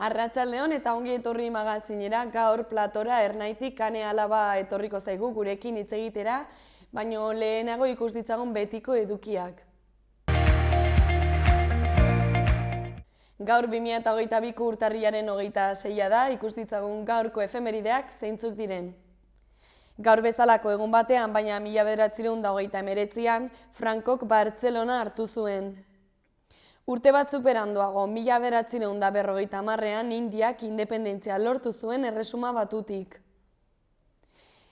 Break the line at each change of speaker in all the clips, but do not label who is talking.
Arratsaldeon eta ongi etorri magazinera, gaur platora Ernaitik Kane alaba etorriko zaigu gurekin hitz egitera, baino lehenago ikus ditzagun betiko edukiak. Gaur 2022 urtarrilaren 26 da, ikus ditzagun gaurko efemerideak zeintzuk diren. Gaur bezalako egun batean, baina 1929an, Frankok Bartzelona hartu zuen. Urte batzuk beranduago, 1950an, Indiak independentzia lortu zuen Erresuma Batutik.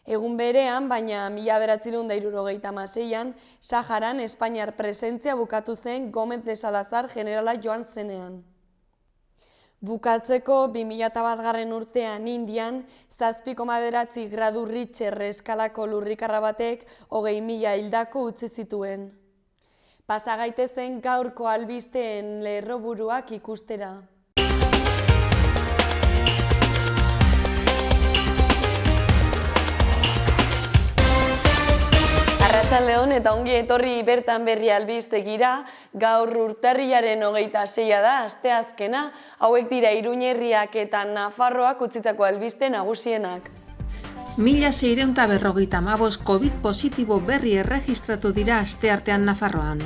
Egun berean, baina 1976an, Saharan Espainiar presentzia bukatu zen Gómez de Salazar generala joan zenean. Bukatzeko 2001 urtean Indian 7,9 gradu Richter eskalako lurrikarra batek 20.000 hildako utzi zituen. Pasa gaitezen gaurko albisteen lerroburuak ikustera. Arratsaldeon eta ongi etorri bertan berri albistegira, gaur urtarrilaren 26 da, asteazkena, hauek dira Iruñerriak eta Nafarroak utzitako albiste nagusienak.
1655 COVID positibo berri erregistratu dira asteartean Nafarroan.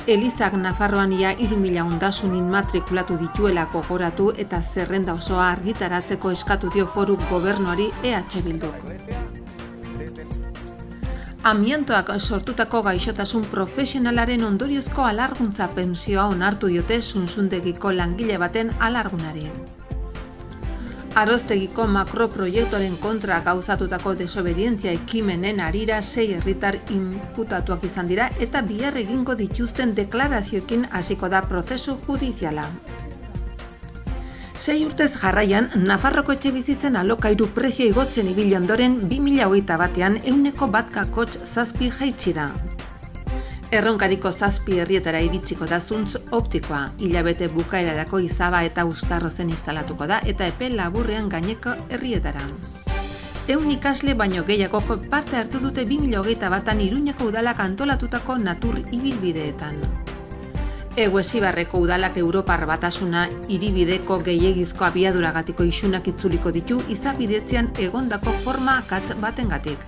Elizak Nafarroan ia 3.000 ondasun inmatrikulatu dituela gogoratu eta zerrenda osoa argitaratzeko eskatu dio Foru Gobernuari EH Bilduk. Amiantoak sortutako gaixotasun profesionalaren ondoriozko alarguntza pentsioa onartu diote Zunzundegiko langile baten alargunari. Aroztegiko makroproiektuaren kontra gauzatutako desobedientzia ekimenen harira 6 herritar inputatuak izan dira eta bihar egingo dituzten deklarazioekin hasiko da prozesu judiziala. 6 urtez jarraian, Nafarroko etxebizitzen alokairu prezio igotzen ibili ondoren 2021an 1,7 jaitsi da. Erronkariko 7 herrietara iritsiko da zuntz optikoa, hilabete bukaerarako Izaba eta Uztarrozen instalatuko da eta epe laburrean gaineko herrietara. 100 ikasle baino gehiagoko parte hartu dute 2021an Iruñako udalak antolatutako natur ibilbideetan. Eguesibarreko udalak Europar Batasuna hiribideko gehiegizko abiaduragatiko isunak itzuliko ditu izabidetzean egondako forma akats batengatik.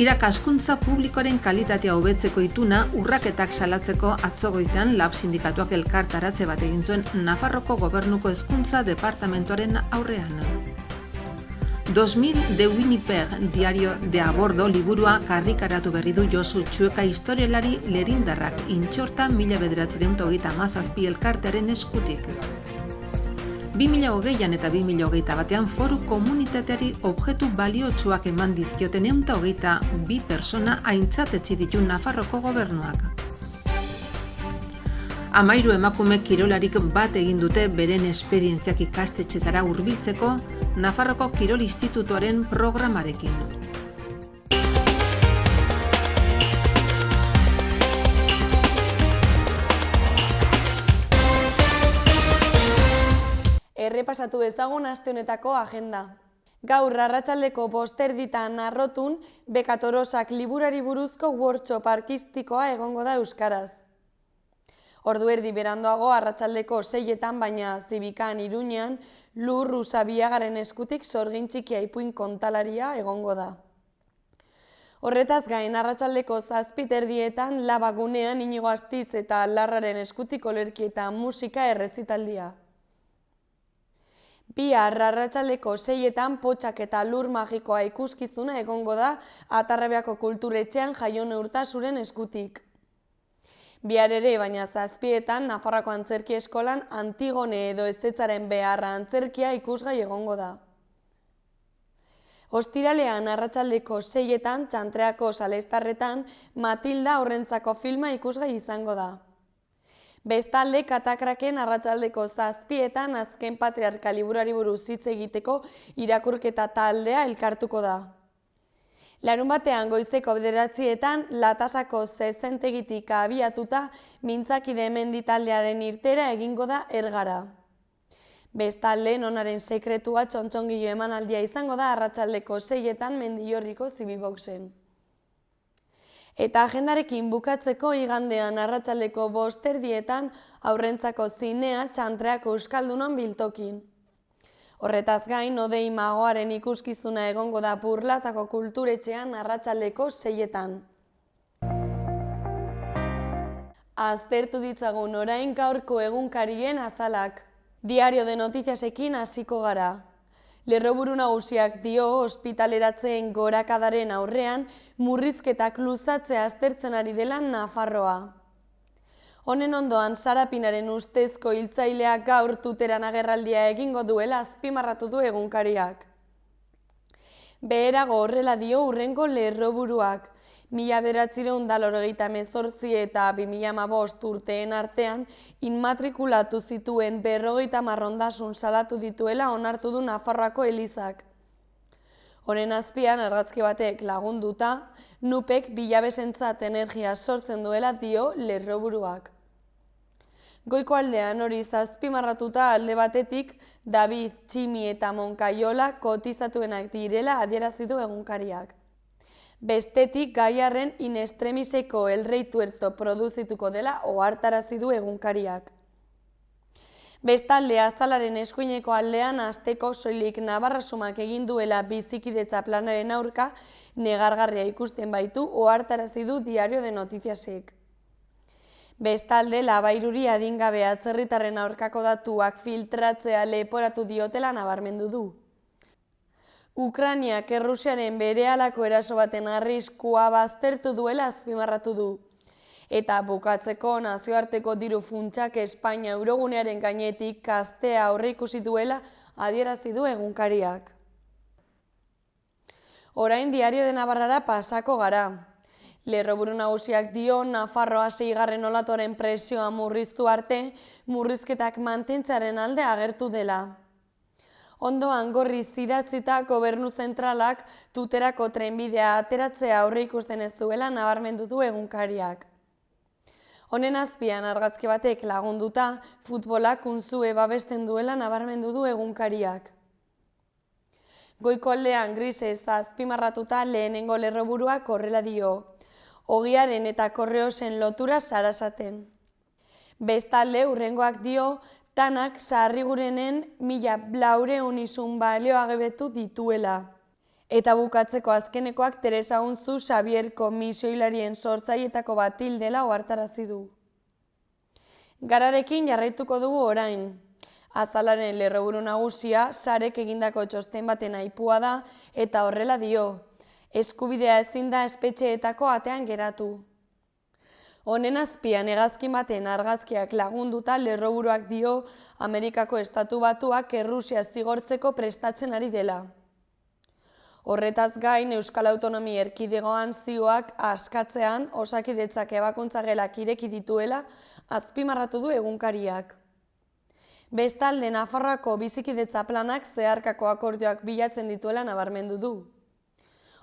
Irakaskuntza publikoaren kalitatea hobetzeko ituna urraketak salatzeko atzo goizean LAB sindikatuak elkartaratze bat egin zuen Nafarroko Gobernuko Hezkuntza Departamentuaren aurrean. 2000 de Winnipeg diario de a bordo liburua karrikaratu berri du Josu Txueka historialari lerindarrak intxorta 1937 elkartearen eskutik. 2020an eta 2021an Foru Komunitateari objektu baliotsuak eman dizkioten 122 persona aintzatetsi ditu Nafarroko Gobernuak. 13 emakume kirolarik bat egin dute beren esperientziak ikastetxetara hurbiltzeko Nafarroko Kirol Institutuaren programarekin.
Errepasatu dezagun aste honetako agenda. Gaur arratsaldeko 5:30 Narrotun Bekatorosak liburari buruzko workshop artistikoa egongo da euskaraz. Ordu erdi beranduago arratsaldeko 6etan, baina Zibikan Iruñean Lur Usabiagaren eskutik sorgin txikia ipuin kontalaria egongo da. Horretaz gain arratsaldeko 7:30etan Labagunean Inigo Astiz eta Larraren eskutik olerki eta musika errezitaldia. Bihar arratsaldeko 6etan Potxak eta Lur magikoa ikuskizuna egongo da Atarrabeako Kulturetxean Jaione Urtasuren eskutik. Bihar ere, baina 7etan Nafarroako Antzerki Eskolan Antigone edo Ezetzaren beharra antzerkia ikusgai egongo da. Ostiralean arratsaldeko 6etan Txantreako Salestarretan Matilda Horrentzako filma ikusgai izango da. Bestalde, Katakraken arratsaldeko 7etan Azken Patriarka liburuari buruz hitz egiteko irakurketa taldea elkartuko da. Larunbatean goizeko 9etan Latasako zezentegitik abiatuta Mintzakide Mendi taldearen irtera egingo da Ergara. Bestalde, Nonaren sekretua txontxongilo emanaldia izango da arratsaldeko 6etan Mendillorriko Zibiboxen. Eta agendarekin bukatzeko igandean arratsaldeko 5:00 aurrentzako zinea Txantreako Euskaldunon biltokin. Horretaz gain, Odei Magoaren ikuskizuna egongo da Burlatako Kulturetxean arratsaldeko 6:00. Aztertu ditzagun orain gaurko egunkarien azalak. Diario de Notiziasekin hasiko gara. Lerroburu nagusiak dio ospitaleratzeen gorakadaren aurrean murrizketak luzatzea aztertzen ari dela Nafarroa. Honen ondoan Sarapinaren ustezko hiltzaileak gaur Tuteran agerraldia egingo duela azpimarratu du egunkariak. Beherago horrela dio hurrengo lerroburuak. 1998 eta 2015 urteen artean inmatrikulatu zituen 50 ondasun salatu dituela onartu du Nafarroako Elizak. Honen azpian argazki batek lagunduta, NUPek bilabesentzat energia sortzen duela dio lerroburuak. Goiko aldean hori azpimarratuta alde batetik David, Tximi eta Monkaiola kotizatuenak direla adierazi du egunkariak. Bestetik Gaiarren in extremiseko El Rey Tuerto produzituko dela ohartarazi du egunkariak. Bestalde azalaren eskuineko aldean asteko soilik Navarrasumak egin duela bizikidetza planaren aurka negargarria ikusten baitu ohartarazi du Diario de Notiziasek. Bestalde Labairuri adingabe atzerritarren aurkako datuak filtratzea leporatu diotela nabarmendu du. Ukrainiak Errusiaren berehalako eraso baten arriskua baztertu duela azpimarratu du. Eta bukatzeko nazioarteko diru funtsak Espainia eurogunearen gainetik gaztea aurreikusi duela adierazi du egunkariak. Orain Diario de Navarrara pasako gara. Lerroburu nagusiak dio Nafarroa 6. olatuaren presioa murriztu arte murrizketak mantentzearen alde agertu dela. Ondoan gorriz idatzita Gobernu Zentralak Tuterako trenbidea ateratzea aurreikusten ez duela nabarmendu du egunkariak. Honen azpian argazki batek lagunduta futbolak unzue babesten duela nabarmendu du egunkariak. Goiko aldean grisez azpimarratuta lehenengo lerroburuak horrela dio. Ogiaren eta Korreosen lotura Sarasaten. Bestalde hurrengoak dio Tanak Sarrigurenen 1.200 isun balioagebetu dituela. Eta bukatzeko azkenekoak Teresa Unzu Xabier komisioilarien sortzailetako bat dela ohartarazi du. Gararekin jarraituko dugu orain. Azalaren lerroburu nagusia sarek egindako txosten baten aipua da eta horrela dio. Eskubidea ezin da espetxeetako atean geratu. Honen azpian hegazkin baten argazkiak lagunduta lerroburuak dio Amerikako Estatu Batuak Errusia zigortzeko prestatzen ari dela. Horretaz gain Euskal Autonomia Erkidegoan zioak askatzean Osakidetzak ebakuntza gelak ireki dituela azpimarratu du egunkariak. Bestalde Nafarroako bizikidetza planak zeharkako akordioak bilatzen dituela nabarmendu du.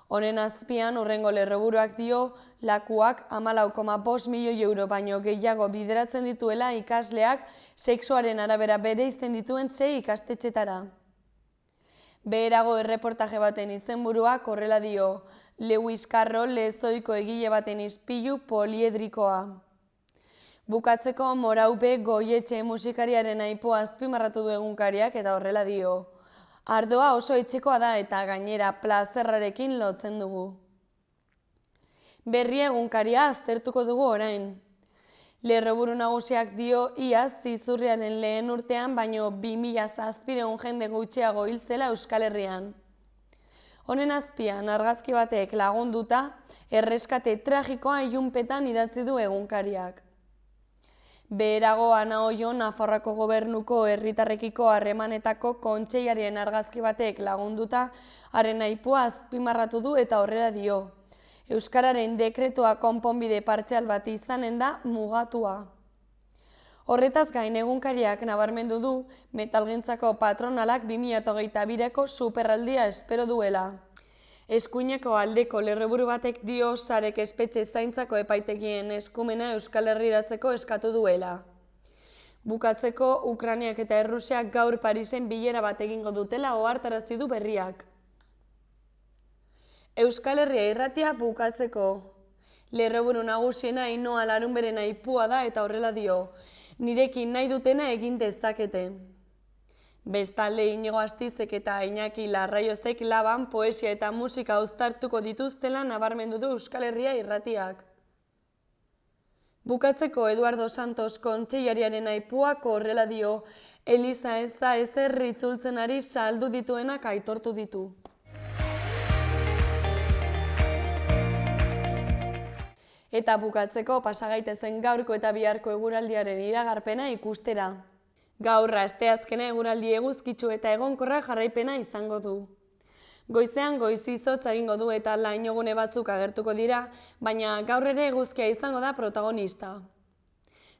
Honen azpian hurrengo lerroburuak dio lakuak 14,5 milioi euro baino gehiago bideratzen dituela ikasleak sexuaren arabera bereizten dituen 6 ikastetxetara. Beherago erreportaje baten izenburuak horrela dio Lewis Carroll lezoiko egile baten ispilu poliedrikoa. Bukatzeko Moraupe Goietxe musikariaren aipua azpimarratu du egunkariak eta horrela dio. Ardoa oso etxekoa da eta gainera plazerrarekin lotzen dugu. Berri egunkaria aztertuko dugu orain. Lerroburu nagusiak dio iaz zizurriaren lehen urtean baino 2.700 jende gutxiago hil zela Euskal Herrian. Honen azpian argazki batek lagunduta erreskate tragikoa ilunpetan idatzi du egunkariak. Beherago Ana Oio Nafarroako gobernuko herritarrekiko harremanetako kontseilarien argazki batek lagunduta haren aipua azpimarratu du eta horrela dio. Euskararen dekretua konponbide partzial bat izanen da mugatua. Horretaz gain egunkariak nabarmendu du metalgintzako patronalak 2022ko superraldia espero duela. Eskuineko aldeko lerroburu batek dio sarek espetxe zaintzako epaitegien eskumena Euskal Herriratzeko eskatu duela. Bukatzeko Ukrainiak eta Errusiak gaur Parisen bilera bat egingo dutela ohartarazi du berriak. Euskal Herria irratia bukatzeko. Lerroburu nagusiena Ainhoa Larunberen aipua da eta horrela dio, nirekin nahi dutena egin dezakete. Bestalde Inigo Astizek eta Iñaki Larraiozek Laban poesia eta musika uztartuko dituztela nabarmendu du Euskal Herria irratiak. Bukatzeko Eduardo Santos kontseilariaren aipuak horrela dio, Eliza ez da ezer itzultzen ari saldu dituenak aitortu ditu. Eta bukatzeko pasagaitezen gaurko eta biharko eguraldiaren iragarpena ikustera. Gaur asteazkena eguraldi eguzkitsu eta egonkorra jarraipena izango du. Goizean goiz izotz egingo du eta lainogune batzuk agertuko dira, baina gaur ere eguzkia izango da protagonista.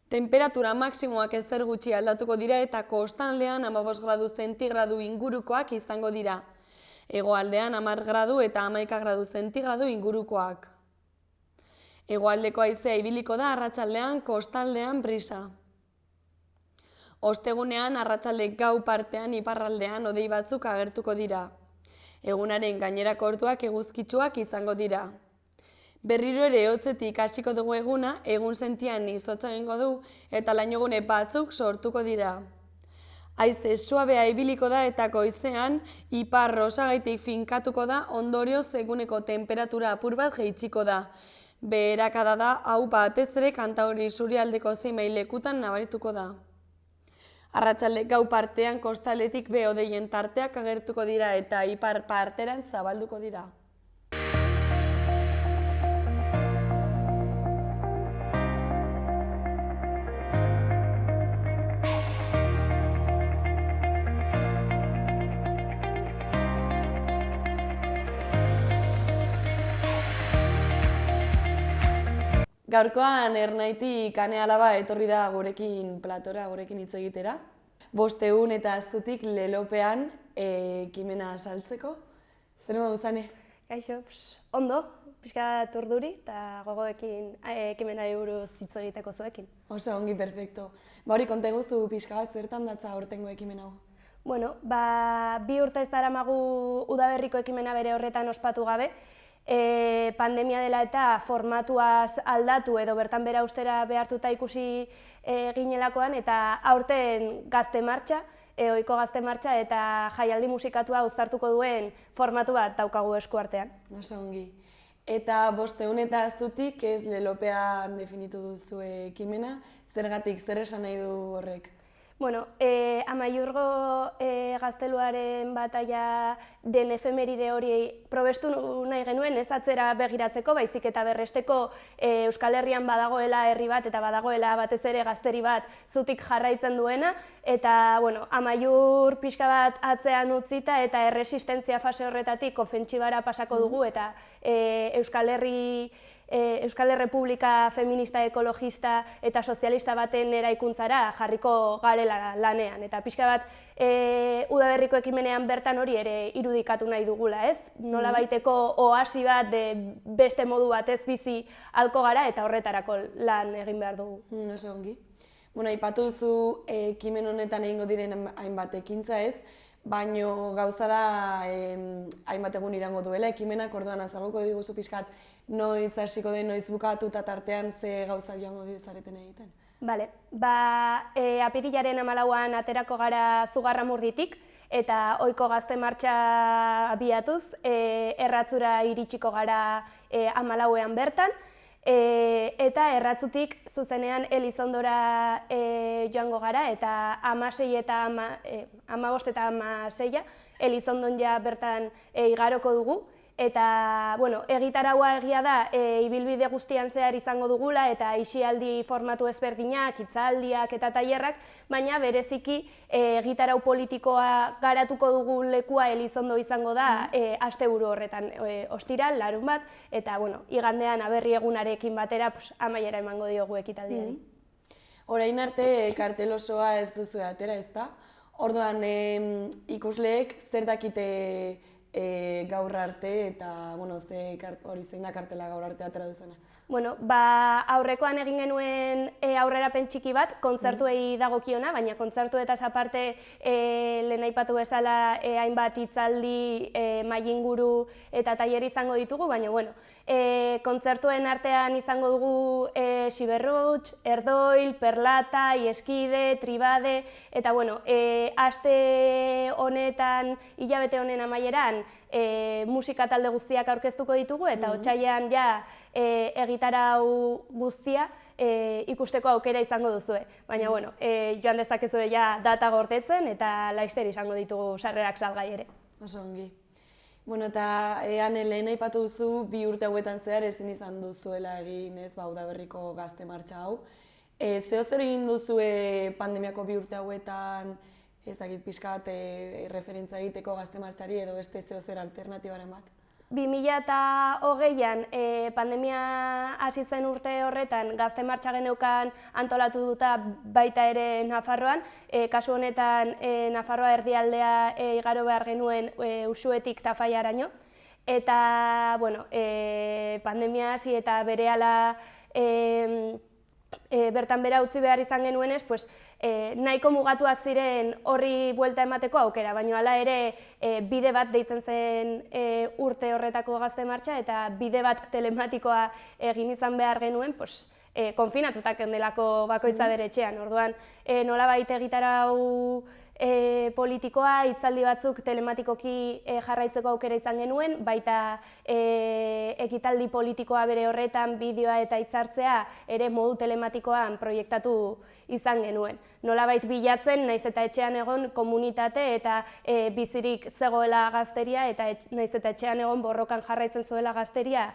Temperatura maksimoak ezer gutxi aldatuko dira eta kostaldean 15 gradu zentigradu ingurukoak izango dira. Hegoaldean 10 gradu eta 11 gradu zentigradu ingurukoak. Hegoaldeko haizea ibiliko da arratsaldean kostaldean brisa. Ostegunean arratsalde gau partean iparraldean hodei batzuk agertuko dira. Egunaren gainerako orduak eguzkitsuak izango dira. Berriro ere hotzetik hasiko dugu eguna, egun sentian izotza egingo du eta lainogune batzuk sortuko dira. Haize suabea ibiliko da eta goizean ipar osagaitik finkatuko da, ondorioz eguneko temperatura apur bat jaitsiko da. Beherakada da hau batez ere Kantauri isurialdeko zenbait lekutan nabarituko da. Arratsalde gau partean kostaletik behe-hodeien tarteak agertuko dira eta ipar parteran zabalduko dira. Gaurkoan Ernaitik Ane Alaba etorri da gurekin platora, gurekin hitz egitera. 500 eta aztutik lelopean ekimena saltzeko. Zer modu Ane?
Kaixo, ondo, pixka urduri eta gogoekin ekimenari buruz hitz egiteko zuekin.
Oso ongi, perfecto. Hori konta eguzu pixka bat zertan datza aurtengo ekimen hau?
Bueno, 2 urte ez daramagu udaberriko ekimena bere horretan ospatu gabe, pandemia dela eta formatuaz aldatu edo bertan bera ustera behartuta ikusi ginelakoan eta aurten gazte martxa, ohiko gazte martxa eta jaialdi musikatua uztartuko duen formatu bat daukagu eskuartean.
Oso ongi. Eta 500 eta aztutik ez lelopean definitu duzu ekimena, zergatik, zer esan nahi du horrek?
Bueno, Amaiurgo gazteluaren bataia den efemeride hori probestu nahi genuen ez atzera begiratzeko, baizik eta berresteko Euskal Herrian badagoela herri bat eta badagoela batez ere gazteri bat zutik jarraitzen duena, eta bueno, Amaiur pixka bat atzean utzita eta erresistentzia fase horretatik ofentsibara pasako dugu eta Euskal Errepublika feminista, ekologista eta sozialista baten eraikuntzara jarriko garela lanean. Eta pixka bat udaberriko ekimenean bertan hori ere irudikatu nahi dugula, ez? Nola baiteko oasi bat beste modu batez bizi halko gara eta horretarako lan egin behar dugu.
Oso ongi. Bueno, aipatu duzu ekimen honetan egingo diren hainbat ekintza ez, baino gauza da hainbat egun irango duela ekimenak, orduan azalduko diguzu pixkat noiz hasiko den, noiz bukatu eta tartean ze gauza joango zareten egiten.
Bale, apirilaren 14an aterako gara Zugarramurditik eta ohiko gazte martxa abiatuz, Erratzura iritsiko gara 14ean bertan, eta Erratzutik zuzenean Elizondora joango gara eta 16 eta 15 eta 16 Elizondon ja bertan igaroko dugu. Eta, bueno, egitaraua egia da, ibilbide guztian zehar izango dugula eta isialdi formatu ezberdinak, hitzaldiak eta tailerrak, baina bereziki egitarau politikoa garatuko dugun lekua Elizondo izango da asteburu horretan, ostiral, larun bat, eta, bueno, igandean aberri egunarekin batera amaiera emango diogu ekitaldiari.
Orain arte kartel osoa ez duzu atera, ezta? Orduan ikusleek zer dakite gaur arte, eta, hori zein da kartela gaur arte atera duzuna?
Bueno, aurrekoan egin genuen aurrerapen txiki bat, kontzertuei dagokiona, baina kontzertuetaz aparte lehen aipatu bezala hainbat hitzaldi, mailinguru eta tailer izango ditugu, baina kontzertuen artean izango dugu Siberruts, Erdoil, Perlata, Ieskide, Tribade, eta aste honetan, hilabete honen amaieran, musika talde guztiak aurkeztuko ditugu, eta otsailean egitarau guztia ikusteko aukera izango duzue. Baina, joan dezakezue data gordetzen eta laster izango ditugu sarrerak salgai ere.
Oso ongi. Eta lehen aipatu duzu, 2 urte hauetan zehar ezin izan duzuela egin Udaberriko gazte martxa hau. Zeo zer egin duzue pandemiako 2 urte hauetan, ezagit pixka bat referentza egiteko gazte martxari edo beste zeo zer alternatibaren bat?
2020an pandemia hasi zen urte horretan gazte martxa geneukan antolatu duta baita ere Nafarroan. Kasu honetan Nafarroa erdialdea igaro behar genuen Usuetik Tafallaraino. Eta pandemia hasi eta berehala bertan bera utzi behar izan genuenez, nahiko mugatuak ziren horri buelta emateko aukera, baina hala ere bide bat deitzen zen urte horretako gazte martxa eta bide bat telematikoa egin izan behar genuen, konfinatutak endelako bakoitza bere etxean. Orduan, nolabait egitarau politikoa, hitzaldi batzuk telematikoki jarraitzeko aukera izan genuen, baita ekitaldi politikoa bere horretan, bideoa eta hitzartzea ere modu telematikoan proiektatu izan genuen. Nolabait bilatzen, naiz eta etxean egon komunitate eta bizirik zegoela gazteria eta naiz eta etxean egon borrokan jarraitzen zuela gazteria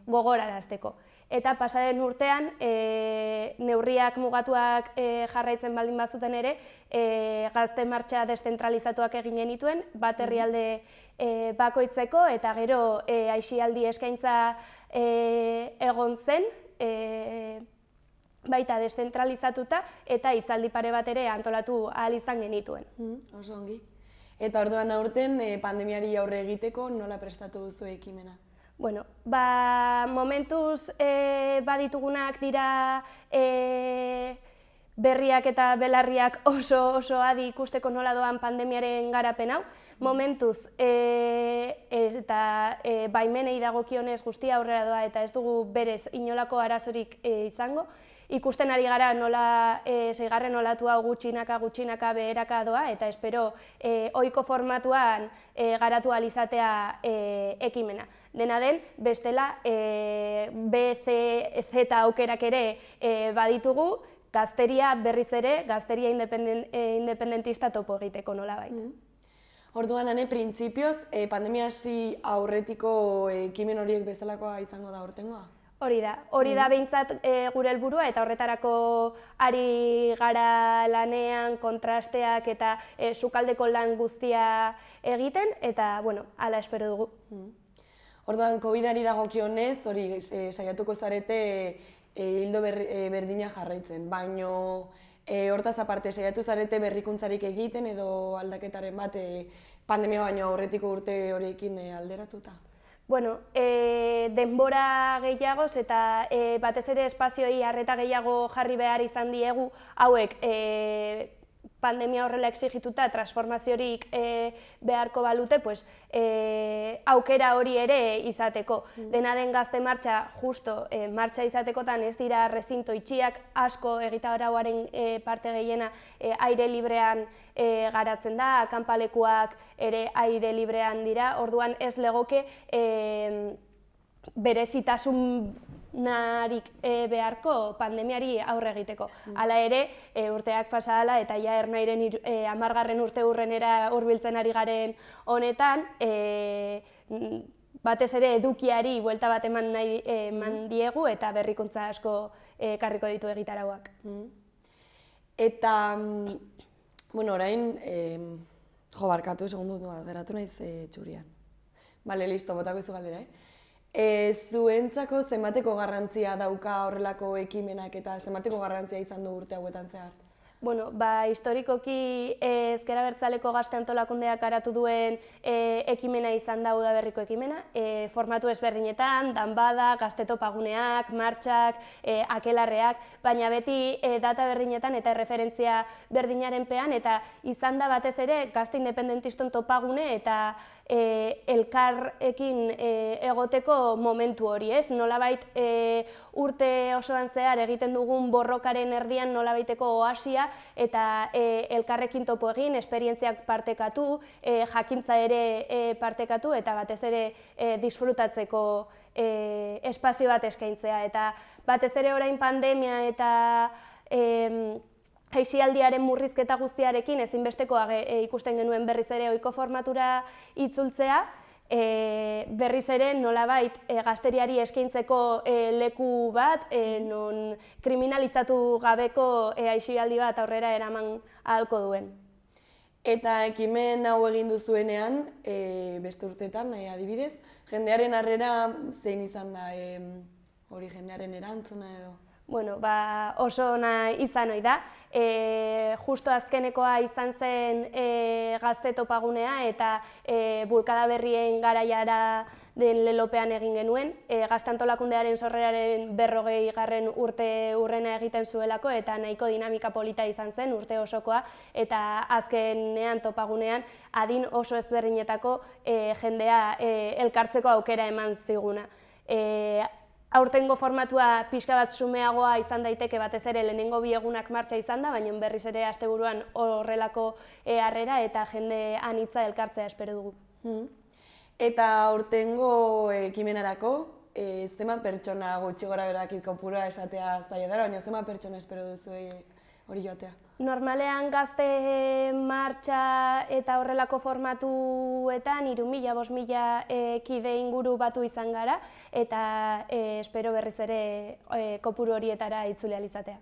gogorarazteko. Eta pasaren urtean, neurriak mugatuak jarraitzen baldin bazuten ere, gazte martxa deszentralizatuak egin genituen, bat herrialde bakoitzeko eta gero aisialdi eskaintza egon zen, baita deszentralizatuta eta hitzaldi pare bat ere antolatu ahal izan genituen.
Oso ongi. Eta orduan aurten pandemiari aurre egiteko nola prestatu duzu ekimena?
Momentuz baditugunak dira berriak eta belarriak oso adi ikusteko nola doan pandemiaren garapen hau. Momentuz eta baimenei dagokionez guztia aurrera doa eta ez dugu berez inolako arazorik izango. Ikusten ari gara nola 6. olatu hau gutxinaka beheraka doa eta espero ohiko formatuan garatu ahal izatea ekimena. Dena den, bestela B, C, Z aukerak ere baditugu, gazteria berriz ere, gazteria independentista topo egiteko nolabait.
Orduan, printzipioz, pandemia hasi aurretiko ekimen horiek bezalakoa izango da aurtengoa?
Hori da behintzat gure helburua eta horretarako ari gara lanean, kontrasteak eta sukaldeko lan guztia egiten eta, hala espero dugu.
Orduan, COVID-ari dagokionez, hori saiatuko zarete hildo berdina jarraitzen, baino hortaz aparte saiatu zarete berrikuntzarik egiten edo aldaketaren bat pandemia baino aurretiko urte horiekin alderatuta?
Denbora gehiagoz eta batez ere espazioi arreta gehiago jarri behar izan diegu hauek pandemia horrela exigituta transformaziorik beharko balute, aukera hori ere izateko. Dena den gazte martxa, justo martxa izatekotan ez dira rezinto itxiak, asko egitarauaren parte gehiena aire librean garatzen da, akanpalekuak ere aire librean dira, orduan ez legoke berezitasunarik beharko pandemiari aurre egiteko. Hala ere, urteak pasa hala eta ja Ernairen 10. urte hurrenera hurbiltzen ari garen honetan, batez ere edukiari buelta bat eman diegu eta berrikuntza asko ekarriko ditu egitarauak.
Eta, orain, barkatu, segundu geratu naiz txurian. Bale, listo, botako izu galdera, Zuentzako zenbateko garrantzia dauka horrelako ekimenak eta zenbateko garrantzia izan du urte hauetan zehar?
Bueno, historikoki Ezker Abertzaleko Gazte Antolakundeak garatu duen ekimena izan da udaberriko ekimena. Formatu ezberdinetan, danbada, gazte topaguneak, martxak, akelarreak, baina beti data berdinetan eta erreferentzia berdinaren pean, eta izan da batez ere gazte independentiston topagune eta elkarrekin egoteko momentu hori, ez? Nolabait urte osoan zehar egiten dugun borrokaren erdian nolabaiteko oasia eta elkarrekin topo egin, esperientziak partekatu, jakintza ere partekatu eta batez ere disfrutatzeko espazio bat eskaintzea. Eta batez ere orain pandemia eta aisialdiaren murrizketa guztiarekin ezinbestekoa ikusten genuen berriz ere ohiko formatura itzultzea, berriz ere nolabait gazteriari eskaintzeko leku bat, non kriminalizatu gabeko aisialdi bat aurrera eraman ahalko duen.
Eta ekimen hau egin duzuenean, beste urteetan, adibidez, jendearen harrera zein izan da hori jendearen erantzuna edo?
Bueno, oso ona izan ohi da. Justo azkenekoa izan zen gazte topagunea eta bulkada berrien garaiara den lelopean egin genuen. Gazte Antolakundearen sorreraren 40. urte hurrena egiten zuelako eta nahiko dinamika polita izan zen urte osokoa, eta azkenean topagunean adin oso ezberdinetako jendea elkartzeko aukera eman ziguna. Aurtengo formatua pixka bat xumeagoa izan daiteke, batez ere lehenengo 2 egunak martxa izan da, baina berriz ere asteburuan horrelako harrera eta jende anitza elkartzea espero dugu.
Eta aurtengo ekimenarako, zenbat pertsona gutxi gora berakit kopurua esatea zaila dara, baina zenbat pertsona espero duzu hori joatea?
Normalean gazte martxa eta horrelako formatuetan 3.000–5.000 kide inguru batu izan gara, eta espero berriz ere kopuru horietara itzuli ahal izatea.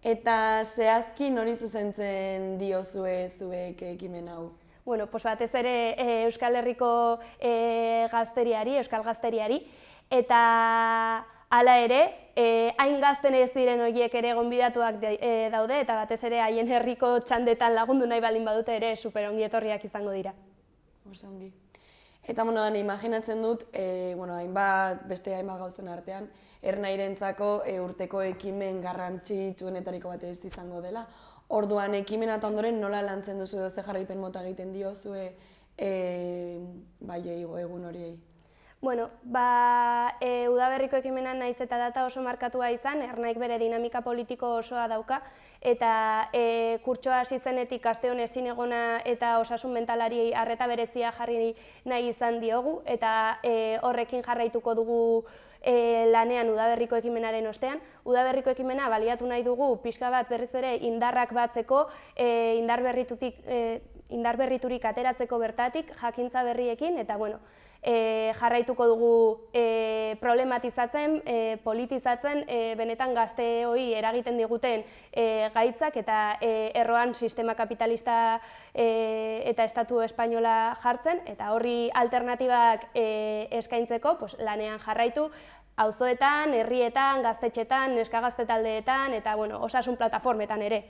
Eta zehazki nori zuzentzen diozue zuek ekimen hau?
Bueno, batez ere Euskal Herriko gazteriari, euskal gazteriari, eta hala ere, hain gazten ez diren horiek ere gonbidatuak daude, eta batez ere haien herriko txandetan lagundu nahi baldin badute ere superongi etorriak izango dira.
Oso ongi. Eta imaginatzen dut, beste hainbat gauzen artean, ernairentzako urteko ekimen garrantzitsuenetariko bat ez izango dela. Orduan ekimen eta ondoren nola lantzen duzu edo ze jarraipen mota egiten diozue egun horiei?
Bueno, udaberriko ekimenan naiz eta data oso markatua izan, Ernaik bere dinamika politiko osoa dauka, eta kurtsoa hasi zenetik aste honen ezinegona eta osasun mentalari arreta berezia jarri nahi izan diogu, eta horrekin jarraituko dugu lanean udaberriko ekimenaren ostean. Udaberriko ekimena baliatu nahi dugu pixka bat berriz ere indarrak batzeko, indar berriturik ateratzeko bertatik, jakintza berriekin, eta jarraituko dugu problematizatzen, politizatzen, benetan gazteoi eragiten diguten gaitzak eta erroan sistema kapitalista eta estatu espainola jartzen, eta horri alternatibak eskaintzeko lanean jarraitu, auzoetan, herrietan, gaztetxetan, neska gazte taldeetan eta osasun plataformetan ere.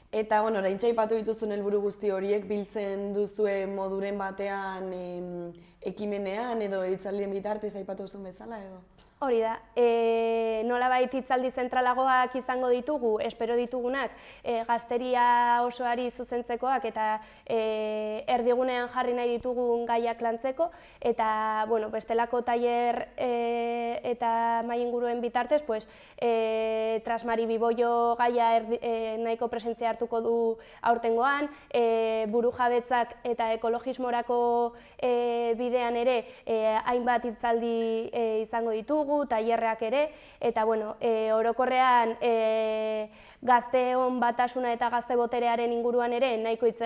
Eta, oraintxe aipatu dituzun helburu guzti horiek biltzen duzue moduren batean ekimenean edo hitzaldien bitartez aipatu duzun bezala edo?
Hori da, nolabait hitzaldi zentralagoak izango ditugu, espero ditugunak, gazteria osoari zuzentzekoak eta erdigunean jarri nahi ditugun gaiak lantzeko, eta bestelako tailer eta mahai inguruen bitartez, Trasmari Biboio gaia nahiko presentzia hartuko du aurtengoan, burujabetzak eta ekologismorako bidean ere hainbat hitzaldi izango ditugu, tailerrak ere, eta orokorrean gazteon batasuna eta gazte boterearen inguruan ere nahiko hitz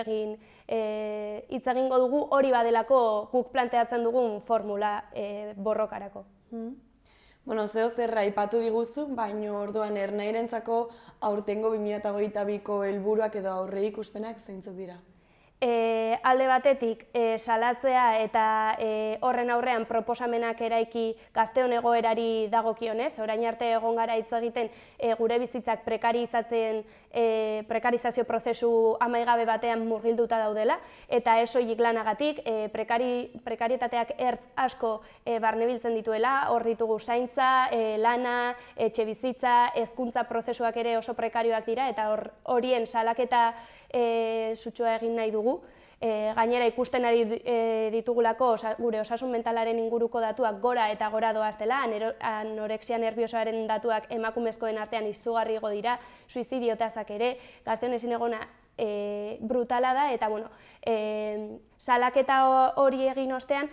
egingo dugu, hori badelako guk planteatzen dugun formula borrokarako.
Zeo zer aipatu diguzu, baina orduan ernairentzako aurtengo 2022ko helburuak edo aurreikuspenak zeintzuk dira?
alde batetik salatzea eta horren aurrean proposamenak eraiki gazteon egoerari dagokionez. Orain arte egon gara hitz egiten gure bizitzak prekarizazio prozesu amaigabe batean murgilduta daudela, eta ez soilik lanagatik, prekarietateak ertz asko barnebiltzen dituela, hor ditugu zaintza, lana, etxe bizitza, hezkuntza prozesuak ere oso prekarioak dira, eta horien salaketa sutsua egin nahi dugu. Gainera ikusten ari ditugulako gure osasun mentalaren inguruko datuak gora eta gora doaztela, anorexia nerviosoaren datuak emakumezkoen artean izugarri igo dira, suizidio tasak ere, gazteon ezin egona brutala da, eta salaketa hori egin ostean,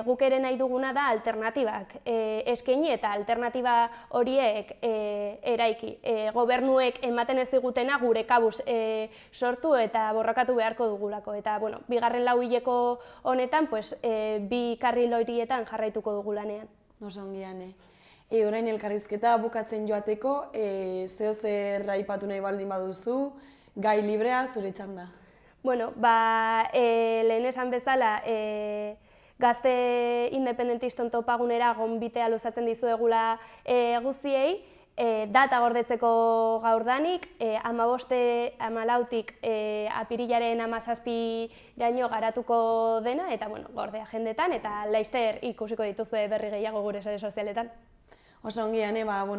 guk ere nahi duguna da alternatibak eskaini eta alternatiba horiek eraiki. Gobernuek ematen ez digutena gure kabuz sortu eta borrokatu beharko dugulako. Eta bigarren lauhileko honetan, bi karril horietan jarraituko dugu lanean.
Oso ongian, orain elkarrizketa bukatzen joateko, zehozer aipatu nahi baldin baduzu, gai librea zure txanda.
Lehen esan bezala, gazte independentiston topagunera gonbitea luzatzen dizuegula guztiei, data gordetzeko gaurdanik, 15-14 apirilaren 17raino garatuko dena, eta gorde agendetan, eta laster ikusiko dituzue berri gehiago gure sare sozialetan.
Oso ongian,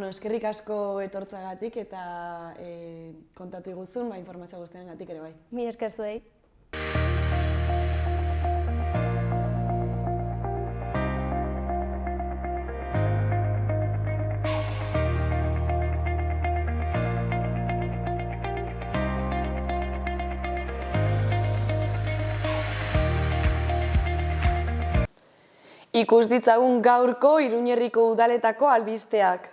eskerrik asko etortzagatik eta kontatu iguzun, informazio guztiengatik ere bai.
Mi esker zuei.
Ikus ditzagun gaurko Iruñerriko udaletako albisteak.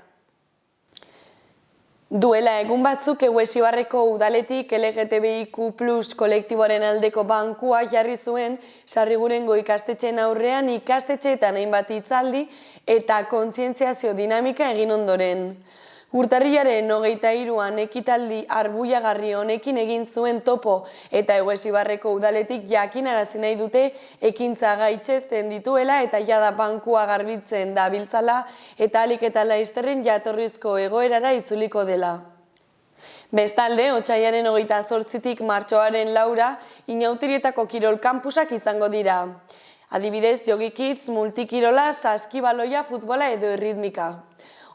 Duela egun batzuk Eguesibarreko udaletik LGTBIQ+ kolektiboaren aldeko bankua jarri zuen Sarrigurengo ikastetxeen aurrean ikastetxeetan hainbat hitzaldi eta kontzientziazio dinamika egin ondoren. Urtarrilaren 23an ekitaldi arbuiagarri honekin egin zuen topo eta Eguesibarreko udaletik jakinarazi nahi dute ekintza gaitzesten dituela eta jada bankua garbitzen dabiltzala eta ahalik eta laisterren jatorrizko egoerara itzuliko dela. Bestalde, otsailaren 28tik martxoaren 4 Inautirietako kirol kanpusak izango dira. Adibidez, Jogi Kids, multikirola, saskibaloia, futbola edo erritmika.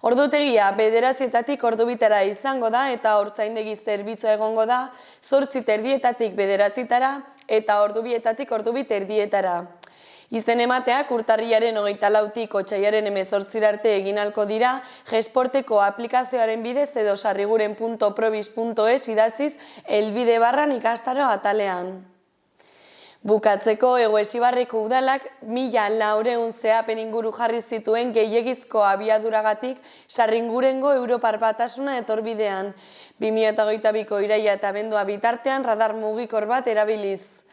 Ordutegia 9:00-etatik ordubitara izango da eta hortzaindegi zerbitzua egongo da 8:30-etatik 9:00-etara eta 2:00-etatik 2:30-etara. Izen emateak urtarrilaren 24tik otsailaren 18 arte egin ahalko dira Gesporteko aplikazioaren bidez edo sarriguren.probis.es idatziz helbide/barran ikastaro atalean. Bukatzeko, Eguesibarreko udalak 1400 zehapen inguru jarri zituen gehiegizko abiaduragatik Sarringurengo Europar Batasuna etorbidean. 2022ko iraila eta abendua bitartean radar mugikor bat erabiliz.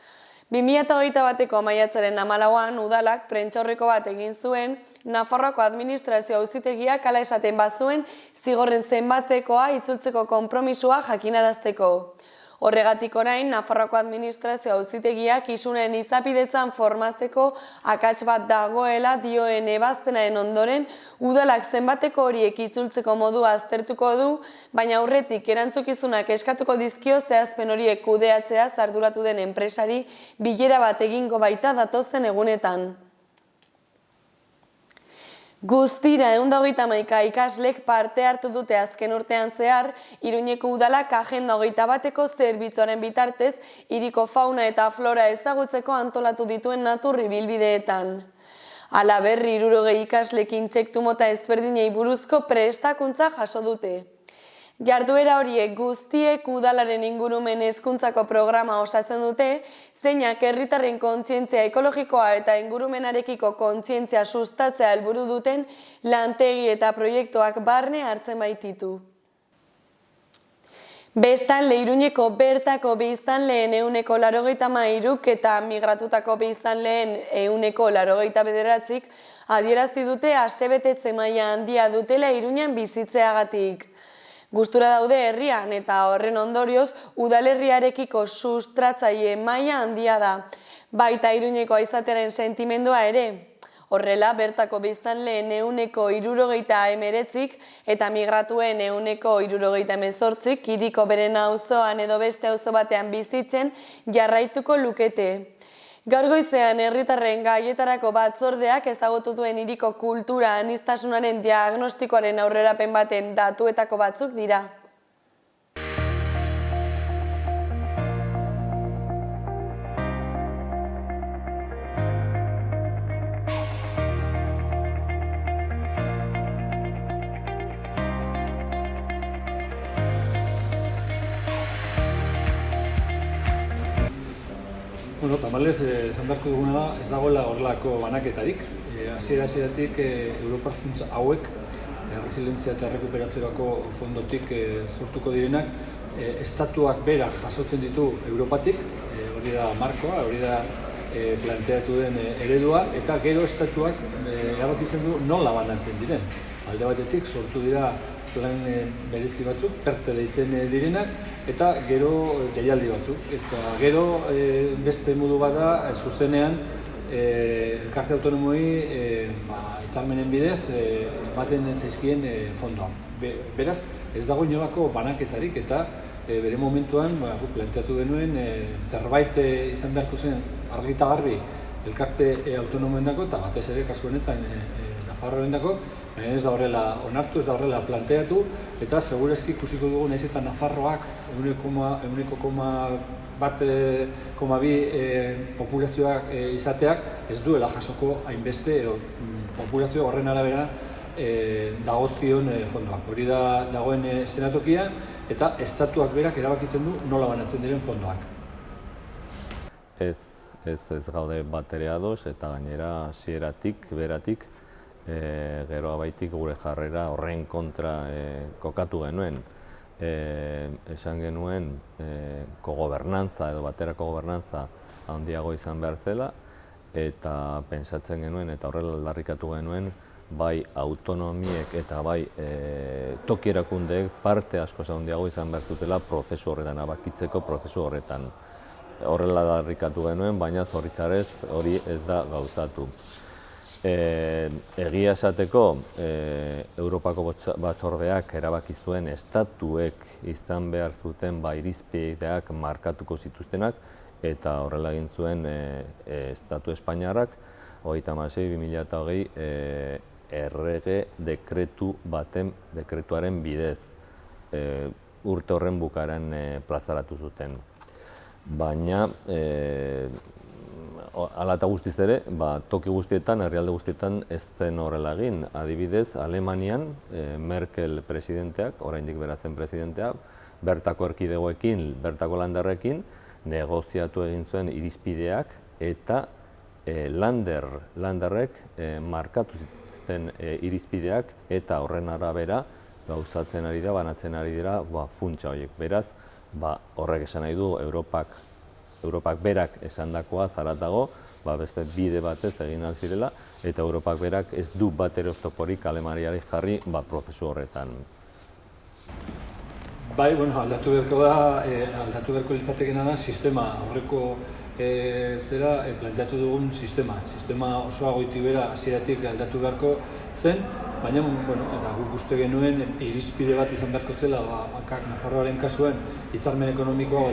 2021ko maiatzaren 14an udalak prentsaurreko bat egin zuen, Nafarroako administrazio auzitegiak hala esaten bazuen zigorren zenbatekoa itzultzeko konpromisoa jakinarazteko. Horregatik orain, Nafarroako administrazio auzitegiak isunen izapidetzan formazteko akats bat dagoela dioen ebazpenaren ondoren, udalak zenbateko horiek itzultzeko modua aztertuko du, baina aurretik erantzukizunak eskatuko dizkio zehazpen horiek kudeatzea arduratu den enpresari bilera bat egingo baita datozen egunetan. Guztira 131 ikaslek parte hartu dute azken urtean zehar, Iruñeko udalak Agenda 21eko zerbitzuaren bitartez, hiriko fauna eta flora ezagutzeko antolatu dituen natur ibilbideetan. Halaber, 60 ikaslek intsektu mota ezberdinei buruzko prestakuntza jaso dute. Jarduera horiek guztiek udalaren ingurumen hezkuntzako programa osatzen dute, zeinak herritarren kontzientzia ekologikoa eta ingurumenarekiko kontzientzia sustatzea helburu duten lantegi eta proiektuak barne hartzen baititu. Bestalde, Iruñeko bertako biztanleen 183 eta migratutako biztanleen 189 adierazi dute asebetetze maila handia dutela Iruñan bizitzeagatik. Gustura daude herrian eta horren ondorioz udalerriarekiko sustratzaile maila handia da, baita Iruñekoa izatearen sentimendua ere. Horrela, bertako biztanleen 69% eta migratuen 68% hiriko beren auzoan edo beste auzo batean bizitzen jarraituko lukete. Gaur goizean herritarren gaietarako batzordeak ezagutu duen hiriko kultura aniztasunaren diagnostikoaren aurrerapen baten datuetako batzuk dira.
Tamalez, esan beharko duguna da, ez dagoela horrelako banaketarik. Hasiera-hasieratik Europar funtsa hauek, resilientzia eta rekuperaziorako fondotik sortuko direnak, estatuak berak jasotzen ditu Europatik, hori da markoa, hori da planteatu den eredua, eta gero estatuak erabakitzen du nola banatzen diren. Alde batetik sortu dira plan berezi batzuk, PERTE deitzen direnak, eta gero deialdi batzuk. Eta gero beste modu bat da, zuzenean, elkarte autonomoi hitzarmenen bidez ematen zaizkien fondoa. Beraz, ez dago inolako banaketarik eta bere momentuan planteatu genuen zerbait izan beharko zen argi eta garbi elkarte autonomoendako eta batez ere kasu honetan Nafarroendako, baina ez da horrela onartu, ez da horrela planteatu, eta segurazki ikusiko dugu nahiz eta Nafarroak 1,2 populazioak izateak ez duela jasoko hainbeste edo populazio horren arabera dagozkion fondoak. Hori da dagoen eszenatokia eta estatuak berak erabakitzen du nola banatzen diren fondoak.
Ez gaude batere ados eta gainera hasieratik beratik gero abaitik gure jarrera horren kontra kokatu genuen. Esan genuen kogobernantza edo baterako gobernantza handiago izan behar zela eta pentsatzen genuen eta horrela aldarrikatu genuen bai autonomiek eta bai toki erakundeek parte asko handiago izan behar zutela prozesu horretan, abakitzeko prozesu horretan. Horrela aldarrikatu genuen, baina zoritxarrez hori ez da gauzatu. Egia esateko, Europako batzordeak erabaki zuen estatuek izan behar zuten irizpideak markatuko zituztenak eta horrela egin zuen Estatu Espainiarrak 36/2020 errege dekretuaren bidez urte horren bukaeran plazaratu zuten. Baina hala eta guztiz ere, toki guztietan, herrialde guztietan ez zen horrela egin. Adibidez, Alemanian, Merkel presidenteak, oraindik beratzen presidenteak, bertako erkidegoekin, bertako landarrekin, negoziatu egin zuen irizpideak eta landarrek markatu zituzten irizpideak eta horren arabera gauzatzen ari da, banatzen ari dira funtsa horiek. Beraz, horrek esan nahi du Europak berak esandakoa zaratago, beste bide batez egin ahal zirela, eta Europak berak ez du batere oztoporik Alemaniari jarri prozesu horretan.
Bai, aldatu beharko litzatekeena da sistema, aurreko planteatu dugun sistema osoa goitik bera hasieratik aldatu beharko zen, baina eta guk uste genuen irizpide bat izan beharko zela, Nafarroaren kasuen hitzarmen ekonomikoa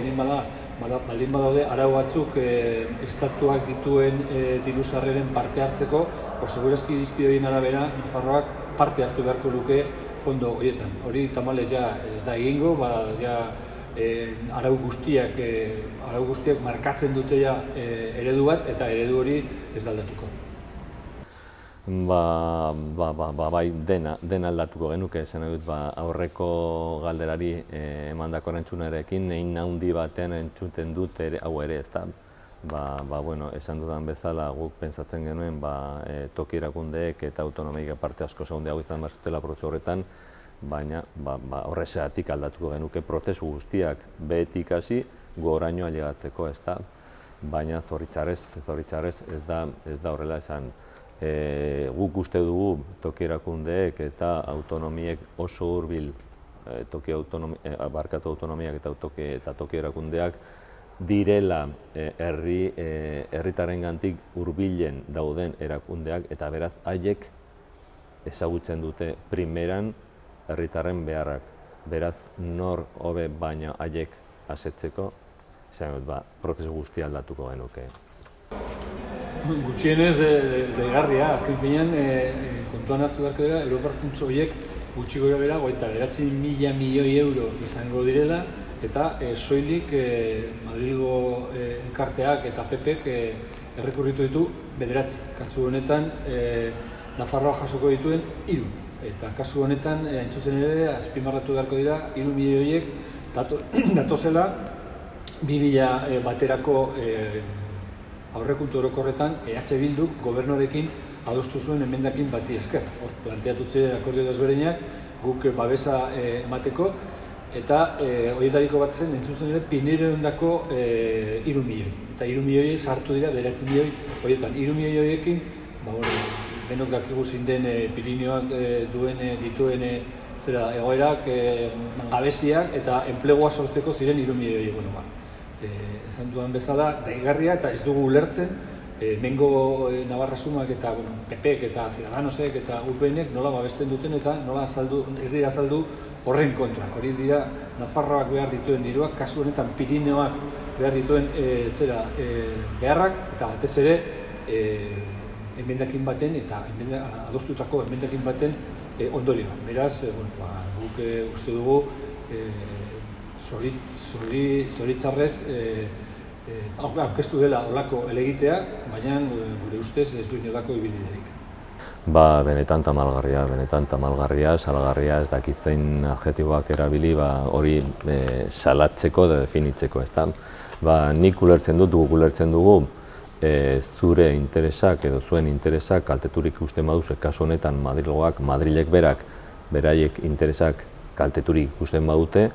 baldin badaude arau batzuk estatuak dituen diru-sarreren parte hartzeko, segurazki irizpide horien arabera Nafarroak parte hartu beharko luke fondo horietan. Hori tamalez ez da egingo, arau guztiak markatzen dute eredu bat eta eredu hori ez da aldatuko.
Bai, dena aldatuko genuke, esan dut aurreko galderari emandako erantzunarekin egin handi batean entzuten dut hau ere, ez da. Esan dudan bezala guk pentsatzen genuen toki erakundeek eta autonomiak parte asko handiago izan behar zutela prozesu horretan, baina horrexegatik aldatuko genuke prozesu guztiak behetik hasi goraino ailegatzeko, ez da. Baina zoritxarrez ez da horrela esan. Guk uste dugu toki erakundeek eta autonomiek oso hurbil autonomiak eta toki erakundeak direla herritarrengandik hurbilen dauden erakundeak, eta beraz haiek ezagutzen dute primeran herritarren beharrak. Beraz, nor hobe baina haiek asetzeko, prozesu guztia aldatuko genuke.
Gutxienez deigarria, azken finean kontuan hartu beharko dira, Europar funts horiek gutxi gora bera 29.000 milioi euro izango direla, eta soilik Madrilgo elkarteak eta PPek errekurritu ditu 9. Kasu honetan, Nafarroa jasoko dituen 3. Eta kasu honetan, hain zuzen ere, azpimarratu beharko dira, 3 milioiek datozela 2000 baterako aurrekontu orokorretan EH Bilduk gobernuarekin adostu zuen emendakin bati esker. Hor, planteatu ziren akordio desberdinak guk babesa emateko, eta horietariko bat zen, entzuzen ere, Pineirondako 3 milioi. Eta 3 milioi sartu dira 9 milioi horietan. 3 milioi horiekin, denok dakigu zein den Pirineoak dituen egoerak, gabeziak eta enplegua sortzeko ziren 3 milioi. Esan dudan bezala, daigarria eta ez dugu ulertzen Mengo Navarra Sumak eta PPek eta Ciudadanosek eta UPNek nola babesten duten eta nola ez dira azaldu horren kontra. Hori dira Nafarroak behar dituen diruak, kasu honetan Pirineoak behar dituen beharrak, eta batez ere emendakin baten eta adostutako emendakin baten ondorio. Beraz, guk uste dugu zoritzarrez aurkeztu dela olako elegitea, baina gure ustez ez du inolako ibilbiderik.
Benetan tamalgarria, salagarria, ez dakit zein adjektiboak erabili hori salatzeko edo definitzeko, ezta? Nik ulertzen dut, guk ulertzen dugu, zure interesak edo zuen interesak kalteturik ikusten baduz, kasu honetan Madrilek berak, beraiek interesak kalteturik ikusten badute,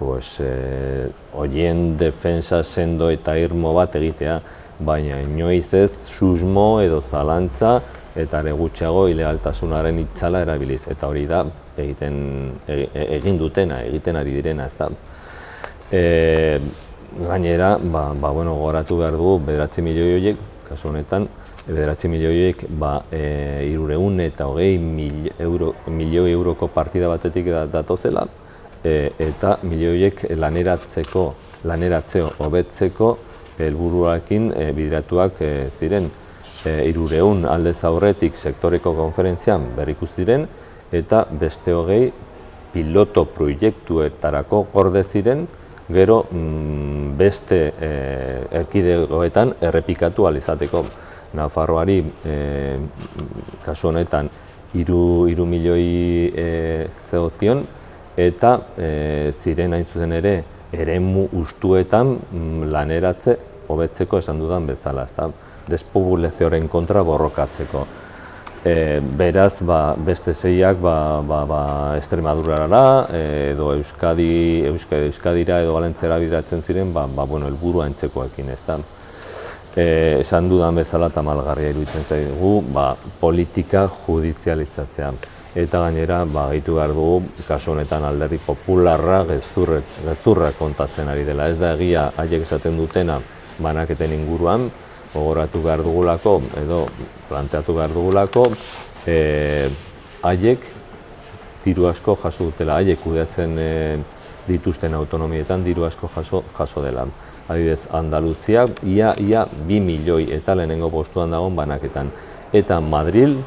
horien defensa sendo eta irmo bat egitea, baina inoiz ez susmo edo zalantza eta ere gutxiago ilegaltasunaren itzala erabiliz, eta hori da egin dutena, egiten ari direna, ezta. Gainera, goratu behar dugu 9 milioi horiek, kasu honetan, 9 milioi horiek 320 milioi euroko partida batetik datozela, eta milioiek laneratzeo hobetzeko helburuarekin bideratuak ziren. 300 aldez aurretik sektoreko konferentzian berrikus ziren, eta beste 20 piloto proiektuetarako gorde ziren, gero beste erkidegoetan errepikatu ahal izateko. Nafarroari kasu honetan 3 milioi zegozkion, eta ziren hain zuzen ere eremu ustuetan laneratze hobetzeko esan dudan bezala, despopulazioaren kontra borrokatzeko. Beraz, beste 6ak Extremadurara edo Euskadira edo Valentziara bideratzen ziren, helburua antzekoekin, ezta. Esan dudan bezala tamalgarria iruditzen zaigu, politika judizialitzatzea. Eta gainera, gehitu behar dugu, kasu honetan Alderdi Popularra gezurra kontatzen ari dela. Ez da egia haiek esaten dutena banaketen inguruan, gogoratu behar dugulako, edo planteatu behar dugulako, haiek diru asko jaso dutela, haiek kudeatzen dituzten autonomietan diru asko jaso dela. Adibidez, Andaluzia, ia 2 milioi eta lehenengo postuan dagoen banaketan. Eta Madril,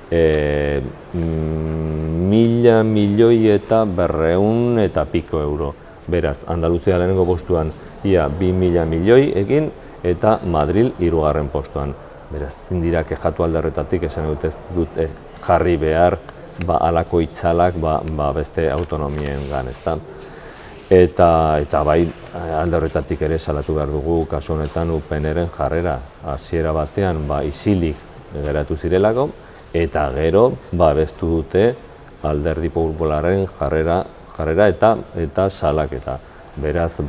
1000 milioi eta 200 eta piko euro. Beraz, Andaluzia lehenengo postuan ia 2000 milioi egin, eta Madril 3. postuan. Beraz, zindira kexatu alderretatik esan dute jarri behar halako itzalak beste autonomien gan, ezta. Eta bai, alde horretatik ere salatu behar dugu kasu honetan UPNren jarrera. Hasiera batean isilik geratu zirelako, eta gero babestu dute Alderdi Popularren jarrera eta salaketa. Beraz,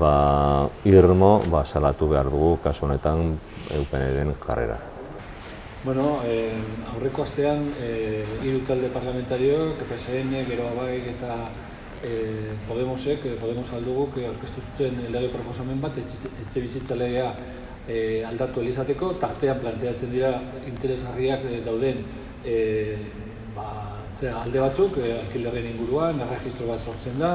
irmo salatu behar dugu kasu honetan UPNren jarrera.
Aurreko astean 3 talde parlamentarioak, PSN, gero Abaik eta Podemos alduguk aurkeztu zuten lege proposamen bat, etxebizitza legea aldatu elizateko, tartean planteatzen dira interesgarriak dauden alde batzuk, alkilerren inguruan, erregistro bat sortzen da,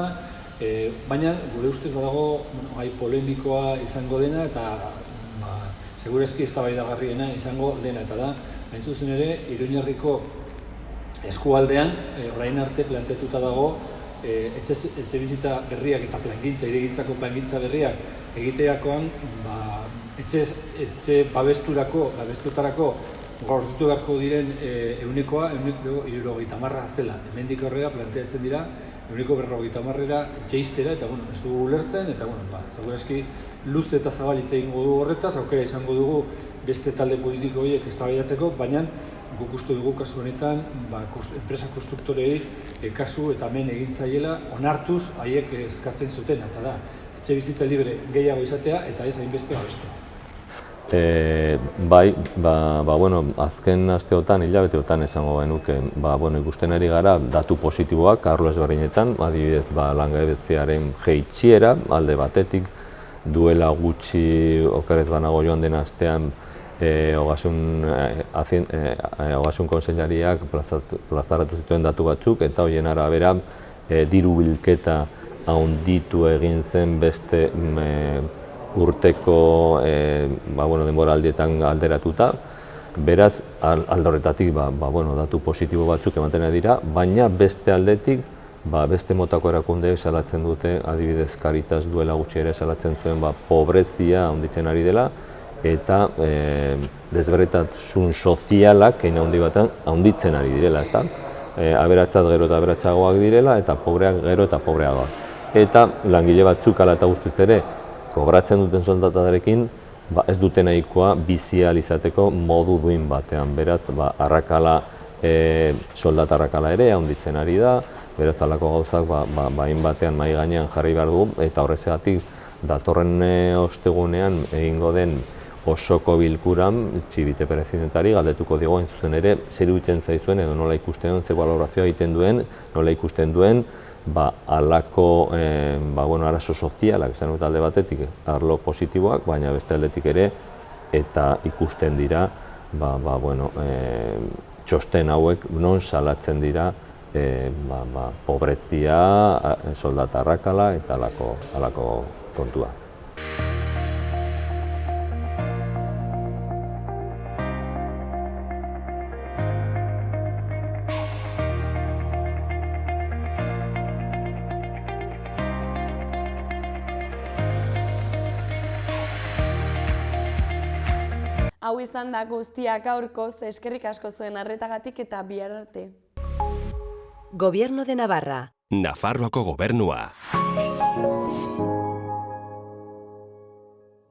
baina gure ustez badago gai polemikoa izango dena eta segurazki eztabaidagarriena izango dena eta da, hain zuzen ere, Iruñerriko eskualdean orain arte planteatuta dago etxebizitza berriak eta hirigintzako plangintza berriak egiteakoan etxe babestutarako gorditu beharko diren ehunekoa 70% zela. Hemendik aurrera planteatzen dira 70%ra jaistera eta ez dugu ulertzen eta segurazki luz eta zabal hitz egingo dugu horretaz, aukera izango dugu beste talde politiko horiek eztabaidatzeko, baina guk uste dugu kasu honetan enpresa konstruktorei kasu eta men egin zaiela onartuz haiek eskatzen zuten eta da etxebizitza libre gehiago izatea eta ez hainbeste babestu.
Azken asteotan, hilabeteotan esango genuke, ikusten ari gara datu positiboak arlo ezberdinetan, adibidez langabeziaren jaitsiera alde batetik, duela gutxi okerez banago joan den astean Ogasun Kontseilariak plazaratu zituen datu batzuk eta horien arabera diru bilketa handitu egin zen beste urteko denboraldietan alderatuta. Beraz, alde horretatik datu positibo batzuk ematen dira, baina beste aldetik beste motako erakundeek salatzen dute, adibidez Caritas duela gutxi ere salatzen zuen pobrezia handitzen ari dela eta desberdintasun sozialak hein handi batean handitzen ari direla, ezta? Aberatzat gero eta aberatsagoak direla eta pobreak gero eta pobreagoak. Eta langile batzuk hala eta guztiz ere kobratzen duten soldatarekin ez dute nahikoa bizi ahal izateko modu duin batean. Beraz, soldata arrakala ere handitzen ari da, beraz halako gauzak hain batean mahai gainean jarri behar dugu eta horregatik datorren ostegunean egingo den osoko bilkuran Txibite presidentari galdetuko digu hain zuzen ere zer iruditzen zaizuen edo nola ikusten duen, zer balorazioa egiten duen, nola ikusten duen halako arazo sozialak esan dut alde batetik arlo positiboak, baina beste aldetik ere eta ikusten dira txosten hauek non salatzen dira pobrezia, soldata arrakala eta halako kontua.
Hau izan da guztiak gaurkoz, eskerrik asko zuen arretagatik eta bihar arte.
Gobierno de Navarra.
Nafarroako gobernua.